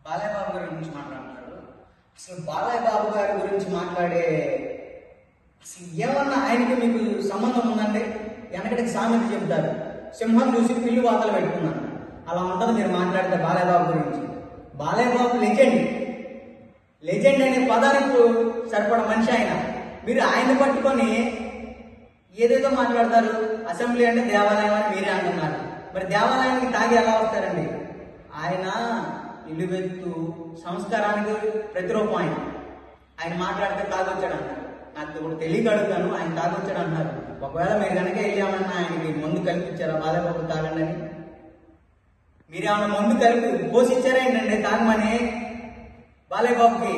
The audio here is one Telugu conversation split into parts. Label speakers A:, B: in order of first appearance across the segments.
A: బాలయ్య బాబు గారి గురించి మాట్లాడుతున్నారు. అసలు బాలయ్య బాబు గారి గురించి మాట్లాడే అసలు ఏమన్నా ఆయనకి మీకు సంబంధం ఉందండి? వెనకటికి సామెత చెబుతారు, సింహం చూసి పిల్లి వాతలు పెట్టుకున్నాను. అలా ఉంటుంది మీరు మాట్లాడితే బాలయ్య బాబు గురించి. బాలయ్య బాబు లెజెండ్. లెజెండ్ అనే పదానికి సరిపడ మనిషి ఆయన. మీరు ఆయన పట్టుకొని ఏదేదో మాట్లాడతారు. అసెంబ్లీ అంటే దేవాలయం అని మీరే అంటున్నారు. మరి దేవాలయానికి తాగి ఎలా వస్తారండి? ఆయన నిలువెత్తు సంస్కారానికి ప్రతిరూపం. ఆయన మాట్లాడితే తాగొచ్చాడు అన్నారు. నాకు ఇప్పుడు తెలియక అడుగుతాను, ఆయన తాగొచ్చాడు అన్నారు. ఒకవేళ మీరు కనుక వెళ్ళామన్నా ఆయనకి మందు కల్పించారా బాలయ్య బాబు తాగండి అని? మీరేమన్నా మందు కలిపి పోషించారా ఏంటండి తాగమని? బాలయ్య బాబుకి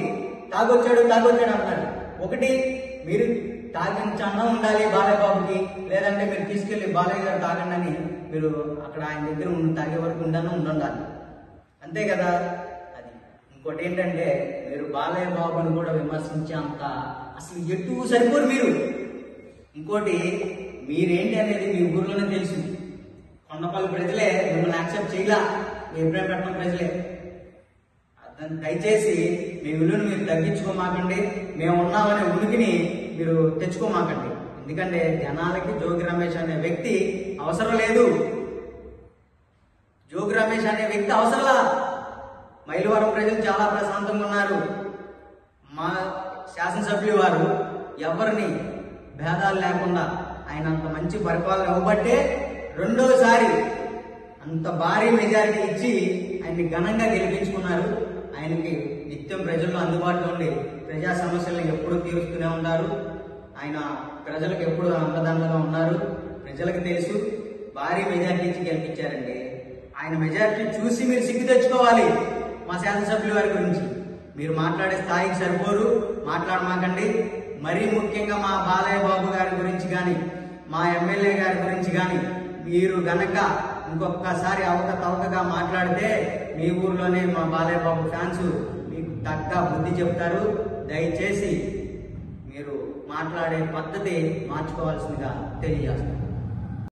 A: తాగొచ్చాడు అన్నారు. ఒకటి, మీరు తాగించన్నా ఉండాలి బాలయ్య బాబుకి, లేదంటే మీరు తీసుకెళ్లి బాలయ్య గారు తాగండి అని మీరు అక్కడ ఆయన దగ్గర తాగే వరకు ఉండాలి. అంతే కదా. అది ఇంకోటి ఏంటంటే, మీరు బాలయ్య బాబుని కూడా విమర్శించే అంత అసలు ఎటు సరిపోరు మీరు. ఇంకోటి, మీరేంటి అనేది మీ ఊర్లోనే తెలుసు. కొండపల్లి ప్రజలే మిమ్మల్ని యాక్సెప్ట్ చేయలా, మీ ఇబ్రాహీంపట్నం ప్రజలే. దయచేసి మీ విలువను మీరు తగ్గించుకోమాకండి, మేము ఉన్నామనే ఉనికిని మీరు తెచ్చుకోమాకండి. ఎందుకంటే జనాలకి జోగి రమేష్ అనే వ్యక్తి అవసరం లేదు. జోగి రమేష్ అనే వ్యక్తి అవసరంలా. మైలవరం ప్రజలు చాలా ప్రశాంతంగా ఉన్నారు. మా శాసనసభ్యులు వారు ఎవరిని భేదాలు లేకుండా ఆయన అంత మంచి పరిపాలన ఇవ్వబట్టే రెండోసారి అంత భారీ మెజారిటీ ఇచ్చి ఆయన్ని ఘనంగా గెలిపించుకున్నారు. ఆయనకి నిత్యం ప్రజల్లో అందుబాటులో ఉండి ప్రజా సమస్యలను ఎప్పుడూ తీరుస్తూనే ఉంటారు. ఆయన ప్రజలకు ఎప్పుడు అండదండగా ఉన్నారు. ప్రజలకు తెలుసు. భారీ మెజారిటీ ఇచ్చి గెలిపించారండి. ఆయన మెజారిటీ చూసి మీరు సిగ్గు తెచ్చుకోవాలి. మా శాసనసభ్యుల వారి గురించి మీరు మాట్లాడే స్థాయికి సరిపోరు, మాట్లాడమాకండి. మరీ ముఖ్యంగా మా బాలయ్య బాబు గారి గురించి కానీ, మా ఎమ్మెల్యే గారి గురించి కానీ మీరు గనక ఇంకొకసారి అవకతవకగా మాట్లాడితే మీ ఊర్లోనే మా బాలయ్య బాబు ఫ్యాన్స్ మీకు తగ్గ బుద్ధి చెప్తారు. దయచేసి మీరు మాట్లాడే పద్ధతి మార్చుకోవాల్సిందిగా తెలియజేస్తాను.